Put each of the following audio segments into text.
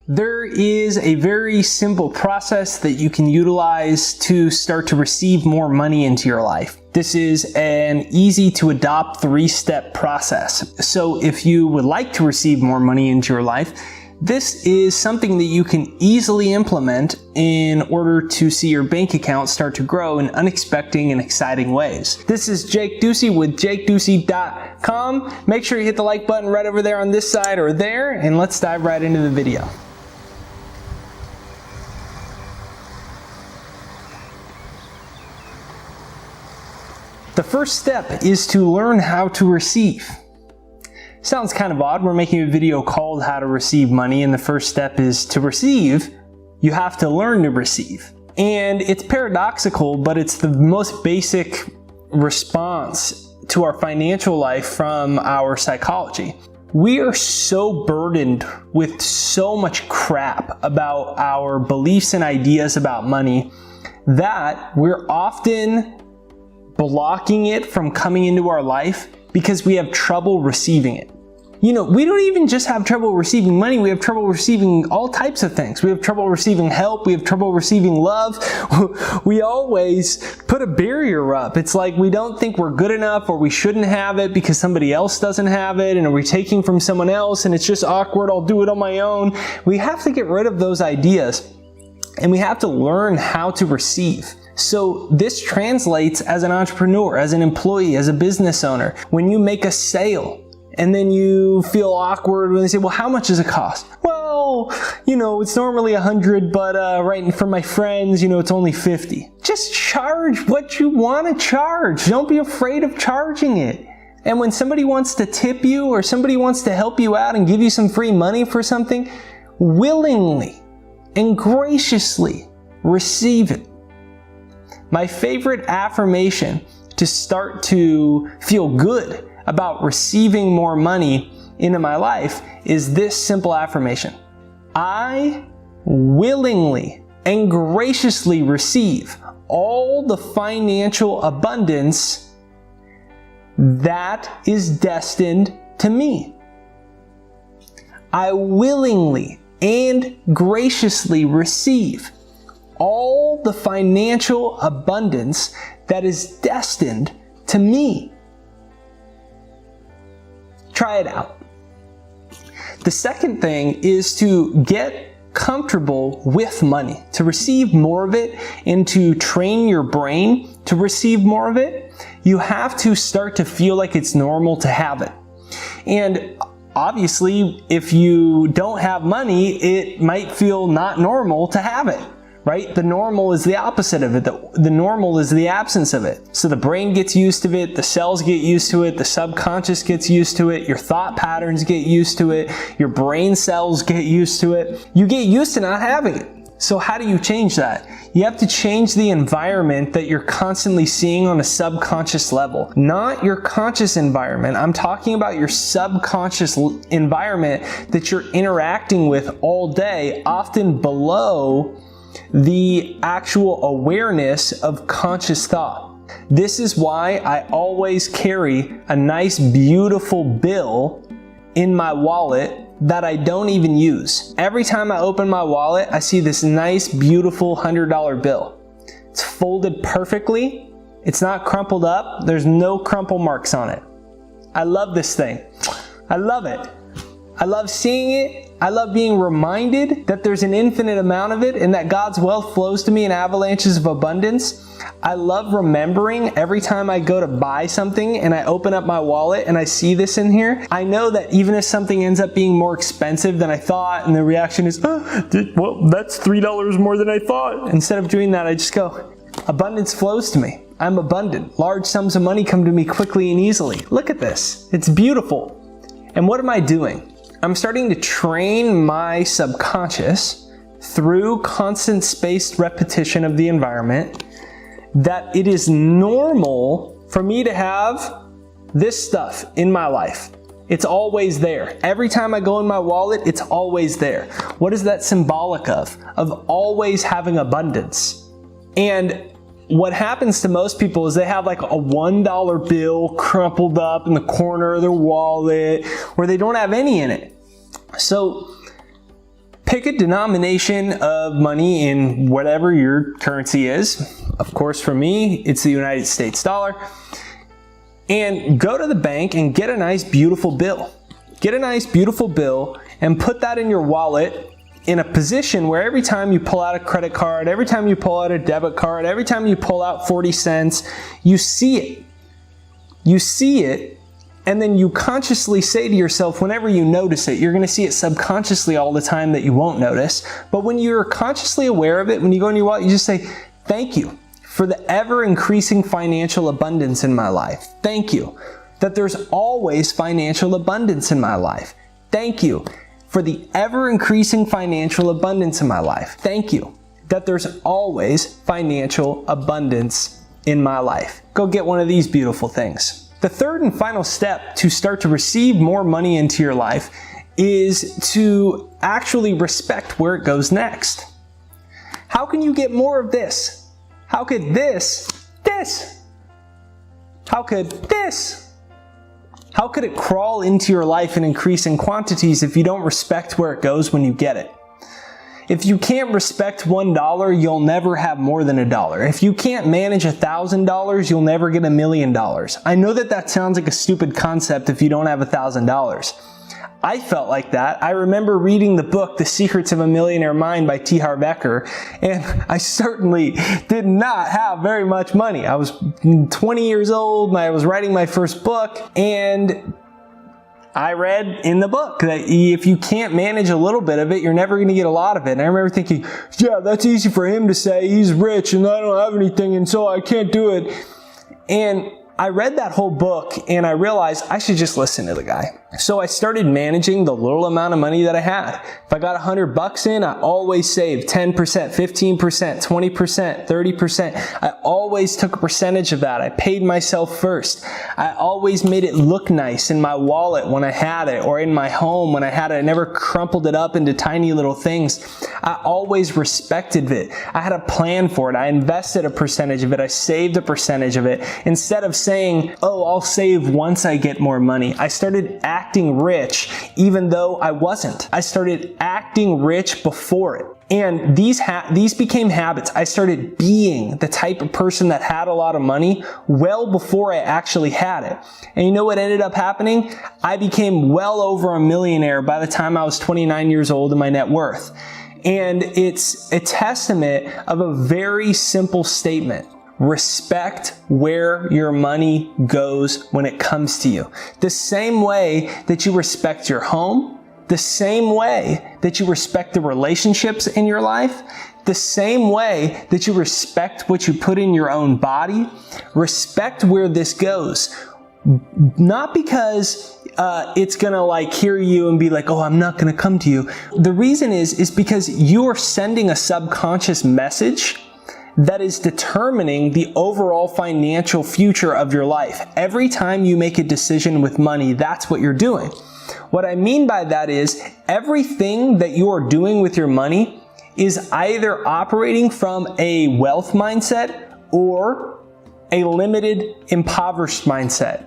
There is a very simple process that you can utilize to start to receive more money into your life. This is an easy to adopt 3-step process. So if you would like to receive more money into your life, this is something that you can easily implement in order to see your bank account start to grow in unexpected and exciting ways. This is Jake Ducey with JakeDucey.com. Make sure you hit the like button right over there on this side or there, and let's dive right into the video. The first step is to learn how to receive. Sounds kind of odd. We're making a video called How to Receive Money, and the first step is to receive. You have to learn to receive. And it's paradoxical, but it's the most basic response to our financial life from our psychology. We are so burdened with so much crap about our beliefs and ideas about money that we're often blocking it from coming into our life because we have trouble receiving it. You know, we don't even just have trouble receiving money, we have trouble receiving all types of things. We have trouble receiving help, we have trouble receiving love. We always put a barrier up. It's like we don't think we're good enough, or we shouldn't have it because somebody else doesn't have it, and we're taking from someone else and it's just awkward, I'll do it on my own. We have to get rid of those ideas, and we have to learn how to receive. So this translates as an entrepreneur, as an employee, as a business owner. When you make a sale and then you feel awkward when they say, well, how much does it cost? Well, you know, it's normally $100, but right for my friends, you know, it's only $50. Just charge what you want to charge. Don't be afraid of charging it. And when somebody wants to tip you or somebody wants to help you out and give you some free money for something, willingly and graciously receive it. My favorite affirmation to start to feel good about receiving more money into my life is this simple affirmation. I willingly and graciously receive all the financial abundance that is destined to me. I willingly and graciously receive all the financial abundance that is destined to me. Try it out. The second thing is to get comfortable with money, to receive more of it, and to train your brain to receive more of it. You have to start to feel like it's normal to have it. And obviously, if you don't have money, it might feel not normal to have it. Right? The normal is the opposite of it. The normal is the absence of it. So the brain gets used to it, the cells get used to it, the subconscious gets used to it, your thought patterns get used to it, your brain cells get used to it. You get used to not having it. So how do you change that? You have to change the environment that you're constantly seeing on a subconscious level. Not your conscious environment. I'm talking about your subconscious environment that you're interacting with all day, often below the actual awareness of conscious thought. This is why I always carry a nice, beautiful bill in my wallet that I don't even use. Every time I open my wallet, I see this nice, beautiful $100 bill. It's folded perfectly. It's not crumpled up. There's no crumple marks on it. I love this thing. I love it. I love seeing it. I love being reminded that there's an infinite amount of it and that God's wealth flows to me in avalanches of abundance. I love remembering every time I go to buy something and I open up my wallet and I see this in here. I know that even if something ends up being more expensive than I thought and the reaction is, well, that's $3 more than I thought. Instead of doing that, I just go, abundance flows to me. I'm abundant. Large sums of money come to me quickly and easily. Look at this. It's beautiful. And what am I doing? I'm starting to train my subconscious through constant spaced repetition of the environment that it is normal for me to have this stuff in my life. It's always there. Every time I go in my wallet, it's always there. What is that symbolic of? Of always having abundance. And what happens to most people is they have like a $1 bill crumpled up in the corner of their wallet where they don't have any in it. So Pick a denomination of money in whatever your currency is. Of course, for me, it's the United States dollar. And go to the bank and get a nice, beautiful bill. Get a nice, beautiful bill and put that in your wallet in a position where every time you pull out a credit card, every time you pull out a debit card, every time you pull out 40 cents, you see it. You see it. And then you consciously say to yourself, whenever you notice it, you're going to see it subconsciously all the time that you won't notice. But when you're consciously aware of it, when you go in your wallet, you just say, thank you for the ever increasing financial abundance in my life. Thank you that there's always financial abundance in my life. Thank you for the ever increasing financial abundance in my life. Thank you that there's always financial abundance in my life. Go get one of these beautiful things. The third and final step to start to receive more money into your life is to actually respect where it goes next. How can you get more of this? How could this? How could this? How could it crawl into your life in increasing quantities if you don't respect where it goes when you get it? If you can't respect $1, you'll never have more than $1. If you can't manage $1,000, you'll never get $1 million. I know that sounds like a stupid concept if you don't have $1,000. I felt like that. I remember reading the book, The Secrets of a Millionaire Mind by T. Harv Eker, and I certainly did not have very much money. I was 20 years old, I was writing my first book, and I read in the book that if you can't manage a little bit of it, you're never going to get a lot of it. And I remember thinking, yeah, that's easy for him to say. He's rich and I don't have anything and so I can't do it. And I read that whole book and I realized I should just listen to the guy. So I started managing the little amount of money that I had. If I got $100 in, I always saved 10%, 15%, 20%, 30%. I always took a percentage of that. I paid myself first. I always made it look nice in my wallet when I had it, or in my home when I had it. I never crumpled it up into tiny little things. I always respected it. I had a plan for it. I invested a percentage of it. I saved a percentage of it. Instead of saying, oh, I'll save once I get more money, I started acting rich even though I wasn't. I started acting rich before it. And these became habits. I started being the type of person that had a lot of money well before I actually had it. And you know what ended up happening? I became well over a millionaire by the time I was 29 years old in my net worth. And it's a testament of a very simple statement. Respect where your money goes when it comes to you. The same way that you respect your home, the same way that you respect the relationships in your life, the same way that you respect what you put in your own body, respect where this goes. Not because it's gonna hear you and be like, oh, I'm not gonna come to you. The reason is because you are sending a subconscious message that is determining the overall financial future of your life. Every time you make a decision with money, that's what you're doing. What I mean by that is everything that you are doing with your money is either operating from a wealth mindset or a limited, impoverished mindset.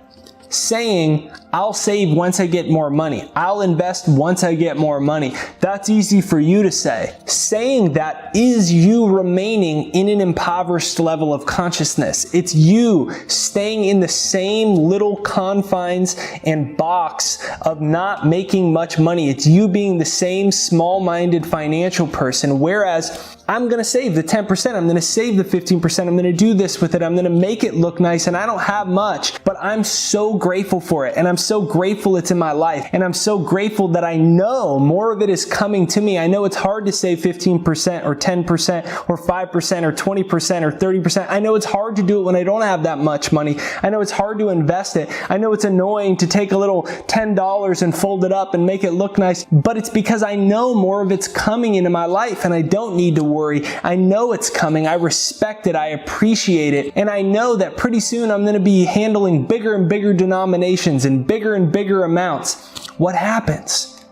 Saying, I'll save once I get more money. I'll invest once I get more money. That's easy for you to say. Saying that is you remaining in an impoverished level of consciousness. It's you staying in the same little confines and box of not making much money. It's you being the same small-minded financial person, whereas I'm going to save the 10%. I'm going to save the 15%. I'm going to do this with it. I'm going to make it look nice, and I don't have much, but I'm so grateful for it, and I'm so grateful it's in my life, and I'm so grateful that I know more of it is coming to me. I know it's hard to save 15% or 10% or 5% or 20% or 30%. I know it's hard to do it when I don't have that much money. I know it's hard to invest it. I know it's annoying to take a little $10 and fold it up and make it look nice, but it's because I know more of it's coming into my life, and I don't need to worry. I know it's coming. I respect it. I appreciate it. And I know that pretty soon I'm going to be handling bigger and bigger denominations and bigger amounts. What happens?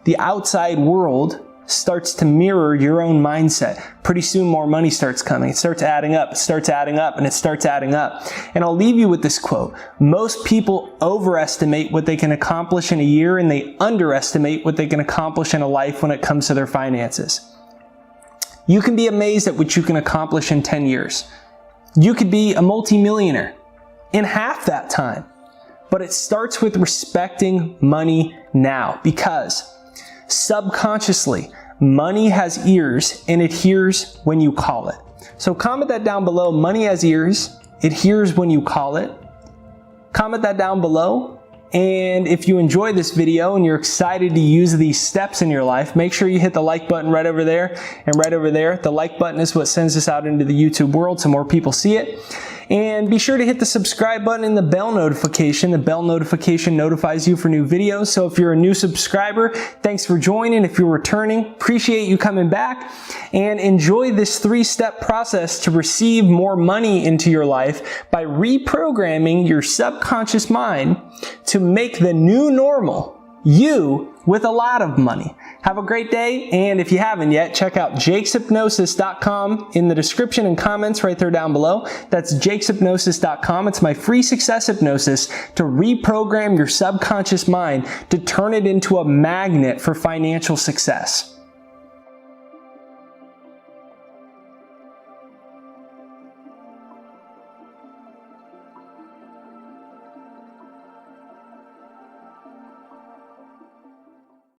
The outside world starts to mirror your own mindset, pretty soon more money starts coming. It starts adding up, it starts adding up, and it starts adding up. And I'll leave you with this quote. Most people overestimate what they can accomplish in a year, and they underestimate what they can accomplish in a life when it comes to their finances. You can be amazed at what you can accomplish in 10 years. You could be a multimillionaire in half that time. But it starts with respecting money now, because subconsciously, money has ears and it hears when you call it. So comment that down below. Money has ears. It hears when you call it. Comment that down below. And if you enjoy this video and you're excited to use these steps in your life, make sure you hit the like button right over there and right over there. The like button is what sends this out into the YouTube world so more people see it. And be sure to hit the subscribe button and the bell notification. The bell notification notifies you for new videos. So if you're a new subscriber, thanks for joining. If you're returning, appreciate you coming back. And enjoy this 3-step process to receive more money into your life by reprogramming your subconscious mind to make the new normal you with a lot of money. Have a great day, and if you haven't yet, check out jakeshypnosis.com in the description and comments right there down below. That's jakeshypnosis.com. It's my free success hypnosis to reprogram your subconscious mind to turn it into a magnet for financial success.